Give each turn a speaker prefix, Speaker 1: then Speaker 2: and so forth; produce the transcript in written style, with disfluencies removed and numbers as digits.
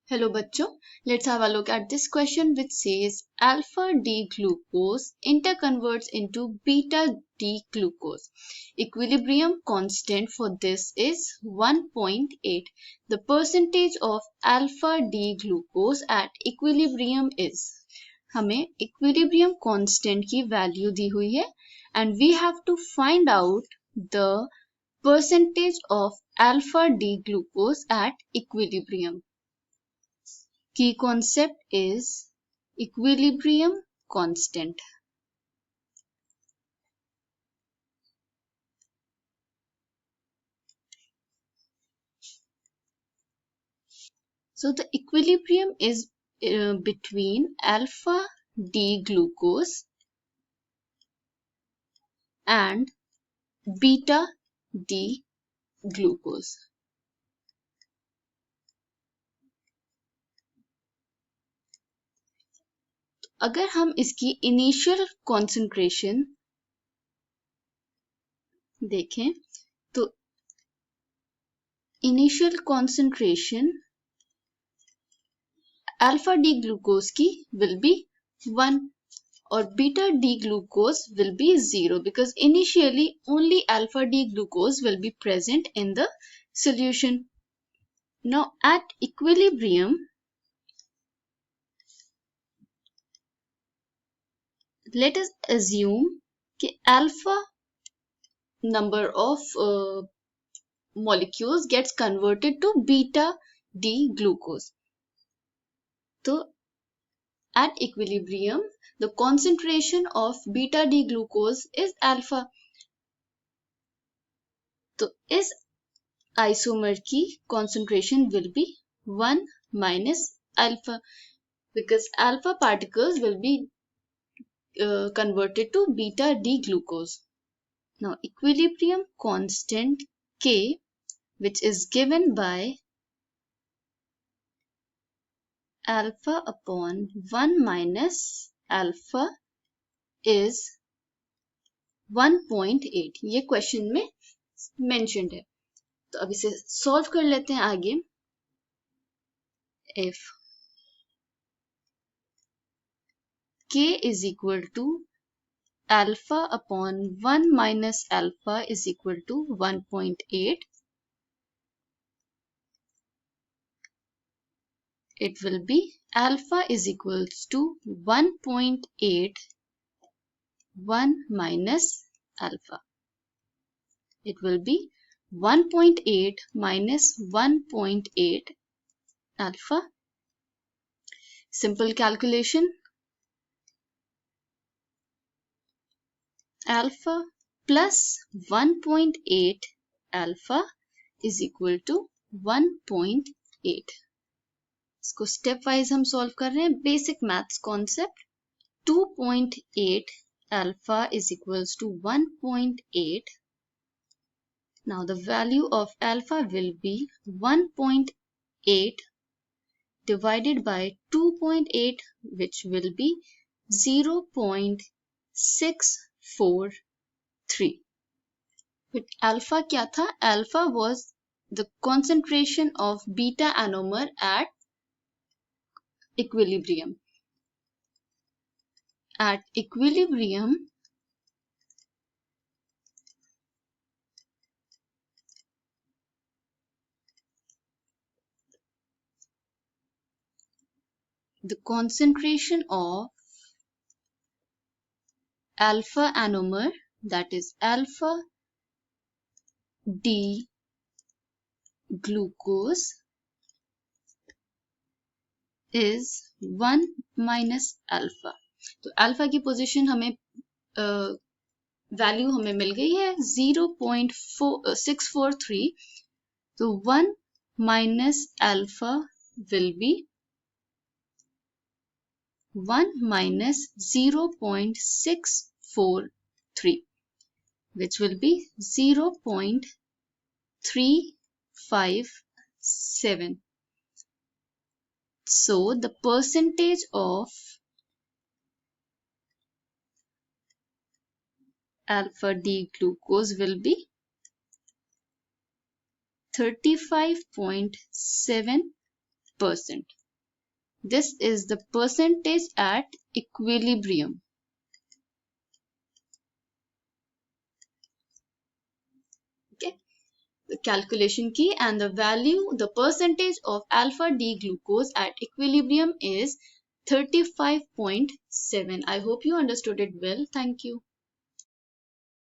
Speaker 1: Hello bachcho, let's have a look at this question which says alpha D glucose interconverts into beta D glucose. Equilibrium constant for this is 1.8. The percentage of alpha D glucose at equilibrium is. हमें equilibrium constant की value दी हुई है and we have to find out the percentage of alpha D glucose at equilibrium. Key concept is equilibrium constant. So the equilibrium is between alpha D glucose and beta D glucose. अगर हम इसकी initial concentration देखें तो initial concentration alpha D glucose की will be 1 or beta D glucose will be 0 because initially only alpha D glucose will be present in the solution. Now at equilibrium, let us assume that alpha number of molecules gets converted to beta D glucose. So at equilibrium, the concentration of beta D glucose is alpha. So is isomer की concentration will be 1 minus alpha because alpha particles will be converted to beta D glucose. Now equilibrium constant K, which is given by alpha upon 1 minus alpha is 1.8. ये question में mentioned है. तो अब इसे solve कर लेते हैं आगे. If K is equal to alpha upon 1 minus alpha is equal to 1.8, it will be alpha is equals to 1.8 1 minus alpha. It will be 1.8 minus 1.8 alpha. Simple calculation. Alpha plus 1.8 alpha is equal to 1.8. इसको step wise हम solve कर रहे हैं. Basic maths concept. 2.8 alpha is equals to 1.8. Now the value of alpha will be 1.8 divided by 2.8, which will be 0.643. But alpha क्या था? Alpha was the concentration of beta anomer at equilibrium. At equilibrium, the concentration of alpha anomer, that is alpha D glucose, is 1 minus alpha. तो alpha की position हमें value हमें मिल गई है 0.643. तो 1 minus alpha will be 1 minus 0.643, which will be 0.357. So the percentage of alpha D glucose will be 35.7 percent. This is the percentage at equilibrium. Okay. The calculation key and the value, the percentage of alpha D glucose at equilibrium is 35.7. I hope you understood it well. Thank you.